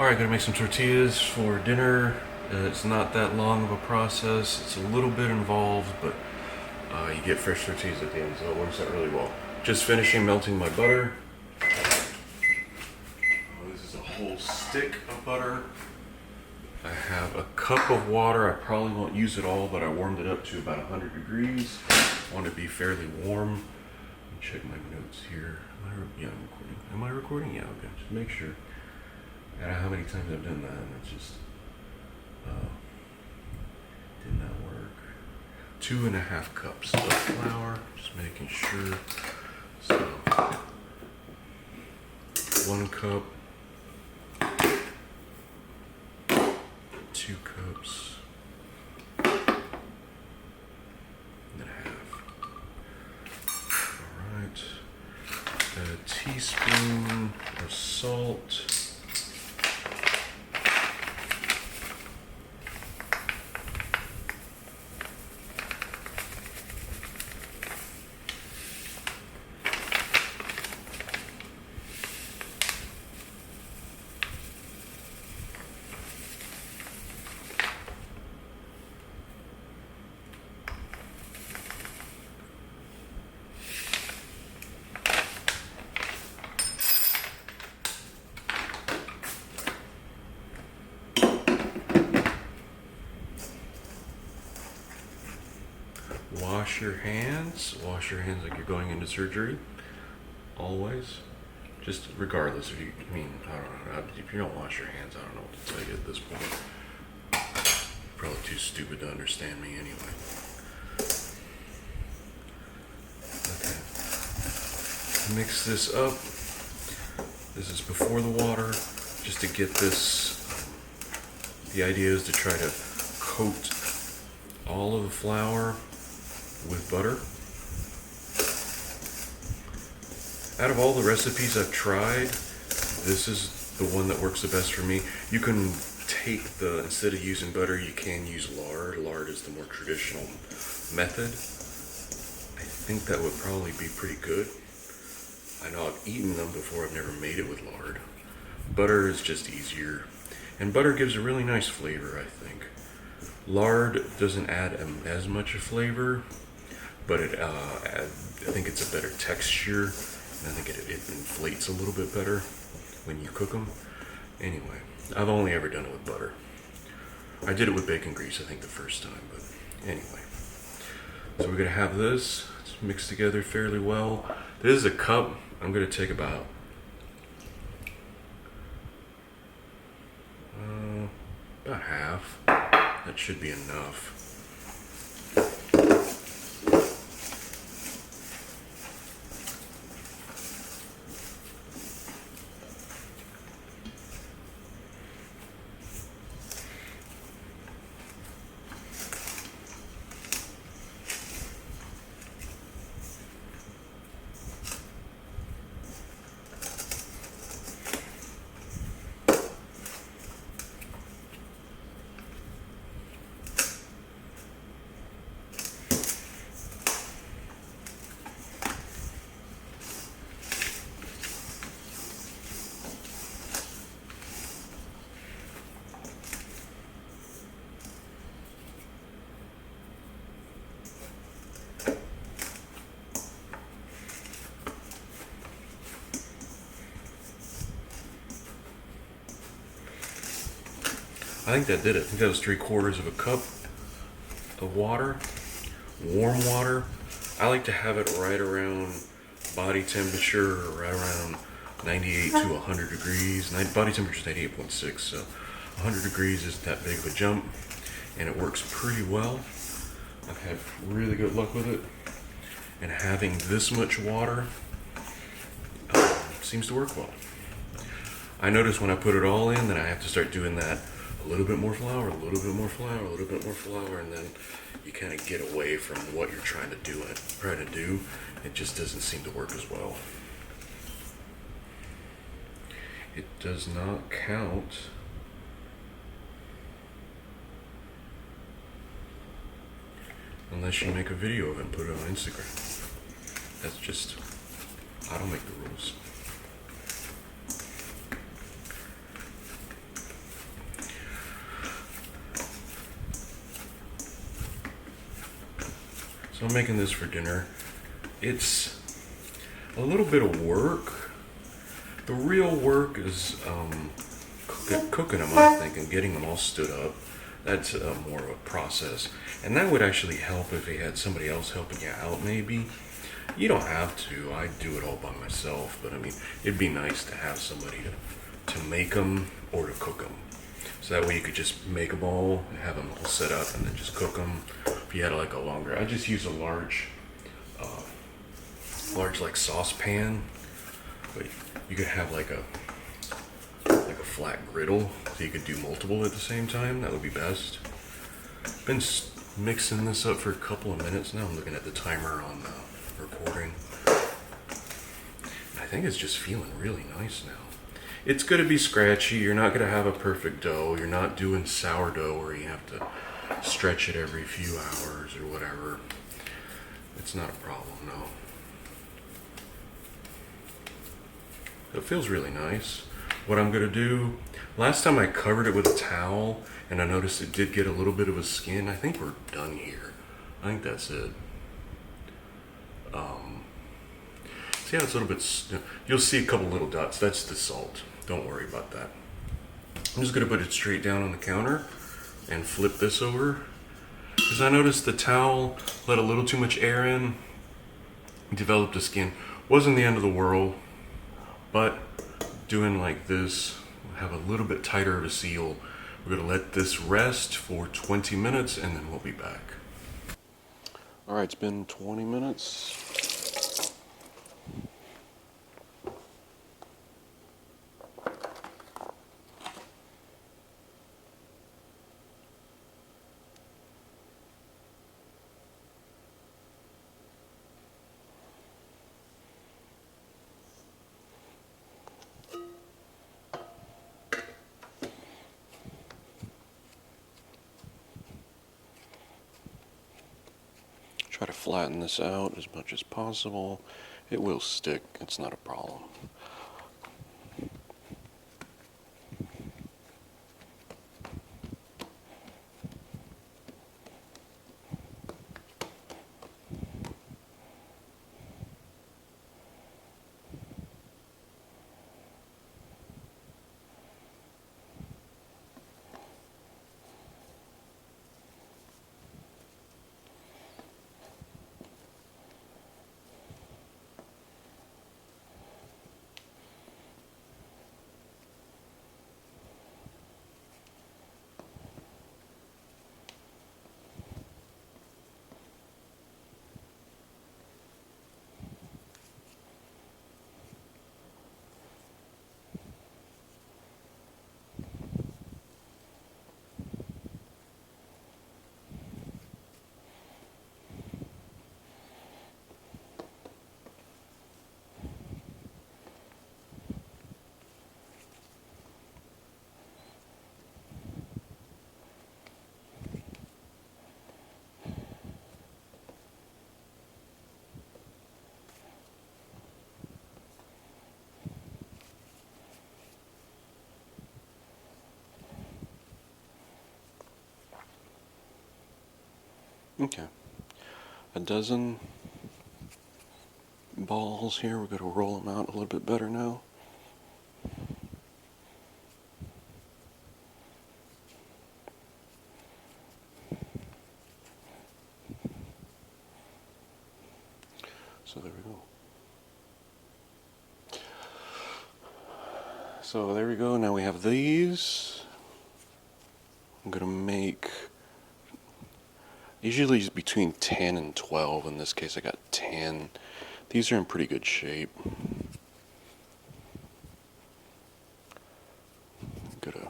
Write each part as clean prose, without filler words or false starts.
Alright, gonna make some tortillas for dinner. It's not that long of a process. It's a little bit involved, but you get fresh tortillas at the end, so it works out really well. Just finishing melting my butter. This is a whole stick of butter. I have a cup of water. I probably won't use it all, but I warmed it up to about 100 degrees. I want it to be fairly warm. Let me check my notes here. Yeah, I'm recording. Am I recording? Yeah, okay. Just make sure. I don't know how many times I've done that, and it just did not work. 2.5 cups of flour, just making sure. So 1 cup, 2 cups, and a half. All right, a teaspoon of salt. Wash your hands like you're going into surgery. Always. Just regardless if you, I don't know, if you don't wash your hands, I don't know what to tell you at this point. You're probably too stupid to understand me anyway. Okay. Mix this up. This is before the water, just to get this, the idea is to try to coat all of the flour with butter. Out of all the recipes I've tried, this is the one that works the best for me. You can take instead of using butter, you can use lard. Lard is the more traditional method. I think that would probably be pretty good. I know I've eaten them before, I've never made it with lard. Butter is just easier. And butter gives a really nice flavor, I think. Lard doesn't add as much a flavor, but I think it's a better texture. And I think it inflates a little bit better when you cook them. Anyway, I've only ever done it with butter. I did it with bacon grease, I think, the first time, but anyway. So we're gonna have this mixed together fairly well. This is a cup. I'm gonna take about half. That should be enough. I think that did it. I think that was 3/4 of a cup of water, warm water. I like to have it right around body temperature, right around 98 to 100 degrees. Body temperature is 98.6, so 100 degrees isn't that big of a jump, and it works pretty well. I've had really good luck with it, and having this much water seems to work well. I notice when I put it all in, then I have to start doing that. A little bit more flour, a little bit more flour, a little bit more flour, and then you kind of get away from what you're trying to do. It just doesn't seem to work as well. It does not count unless you make a video of it and put it on Instagram. That's just, I don't make the rules. So I'm making this for dinner. It's a little bit of work. The real work is cooking them, I think, and getting them all stood up. That's more of a process. And that would actually help if you had somebody else helping you out, maybe. You don't have to. I do it all by myself. But I mean, it'd be nice to have somebody to make them or to cook them. So that way you could just make them all, and have them all set up, and then just cook them. If you had like a longer, I just use a large like saucepan. But you could have like a flat griddle, so you could do multiple at the same time. That would be best. Been mixing this up for a couple of minutes now. I'm looking at the timer on the recording. I think it's just feeling really nice now. It's going to be scratchy. You're not going to have a perfect dough. You're not doing sourdough where you have to stretch it every few hours or whatever. It's not a problem, no. It feels really nice. What I'm going to do, last time I covered it with a towel and I noticed it did get a little bit of a skin. I think we're done here. I think that's it. See how it's a little bit, you'll see a couple little dots. That's the salt. Don't worry about that. I'm just going to put it straight down on the counter and flip this over. Because I noticed the towel let a little too much air in, developed a skin. Wasn't the end of the world, but doing like this, we'll have a little bit tighter of a seal. We're going to let this rest for 20 minutes and then we'll be back. Alright, it's been 20 minutes. Try to flatten this out as much as possible. It will stick, it's not a problem. Okay, a dozen balls here. We're going to roll them out a little bit better now. So there we go. So there we go. Now we have these. I'm going to make, usually it's between 10 and 12. In this case I got 10. These are in pretty good shape. I'm going to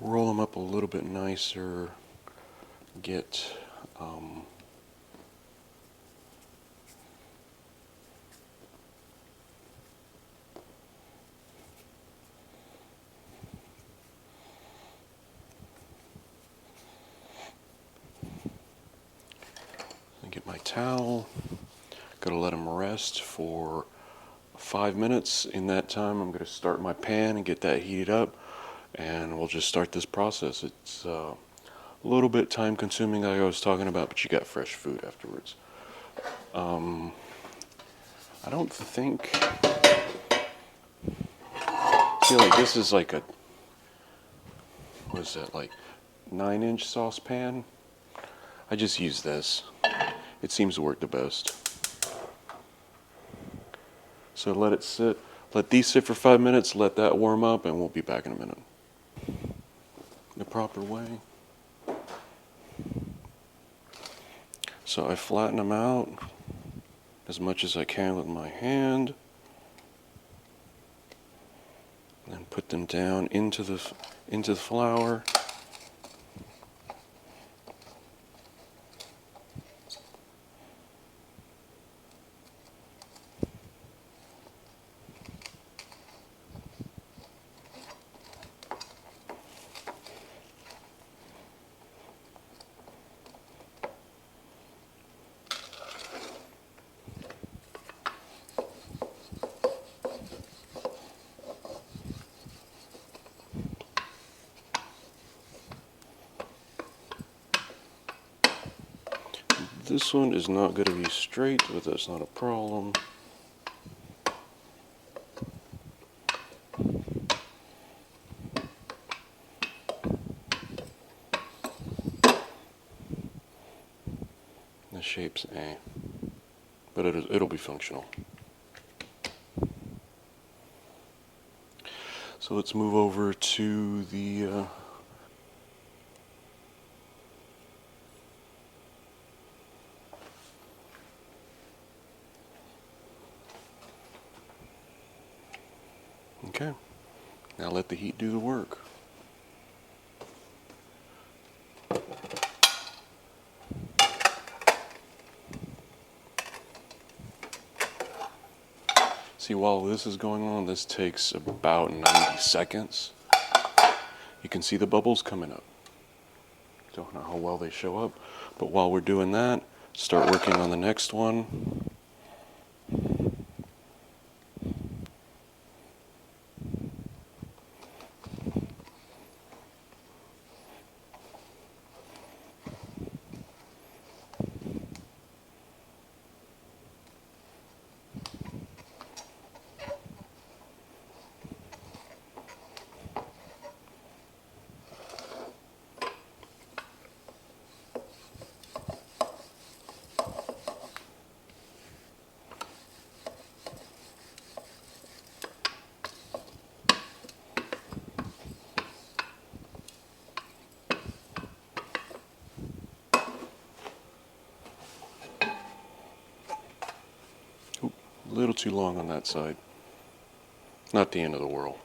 roll them up a little bit nicer. Get get my towel. Gotta let them rest for 5 minutes. In that time, I'm gonna start my pan and get that heated up, and we'll just start this process. It's a little bit time consuming like I was talking about, but you got fresh food afterwards. I don't think, I feel like this is like a, what is that, like 9-inch saucepan? I just use this. It seems to work the best. So let it sit, let these sit for 5 minutes, let that warm up, and we'll be back in a minute. The proper way. So I flatten them out as much as I can with my hand, and put them down into the flour. This one is not going to be straight, but that's not a problem. The shape's A, but it'll be functional. So let's move over to the okay, now let the heat do the work. See, while this is going on, this takes about 90 seconds. You can see the bubbles coming up. Don't know how well they show up, but while we're doing that, start working on the next one. A little too long on that side. Not the end of the world.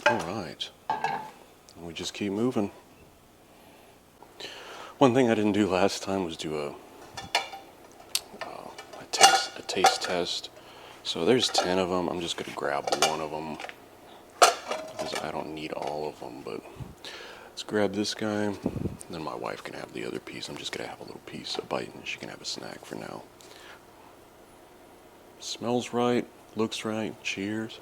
All right. And we just keep moving. One thing I didn't do last time was do a taste test. So there's 10 of them. I'm just going to grab one of them because I don't need all of them. But let's grab this guy. And then my wife can have the other piece. I'm just going to have a little piece, a bite, and she can have a snack for now. Smells right. Looks right. Cheers.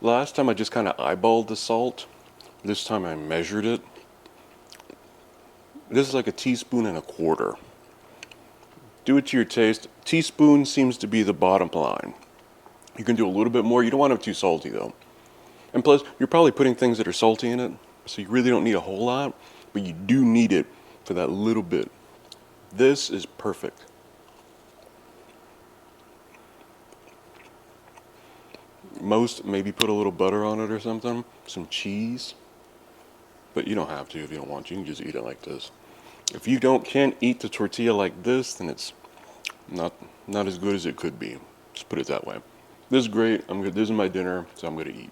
Last time I just kind of eyeballed the salt. This time I measured it. This is like 1.25 teaspoons. Do it to your taste. Teaspoon seems to be the bottom line. You can do a little bit more. You don't want it too salty though. And plus, you're probably putting things that are salty in it, so you really don't need a whole lot, but you do need it for that little bit. This is perfect. Most maybe put a little butter on it or something, some cheese, but you don't have to if you don't want to. You can just eat it like this. If you can't eat the tortilla like this, then it's not as good as it could be. Just put it that way. This is great. I'm good. This is my dinner, so I'm gonna eat.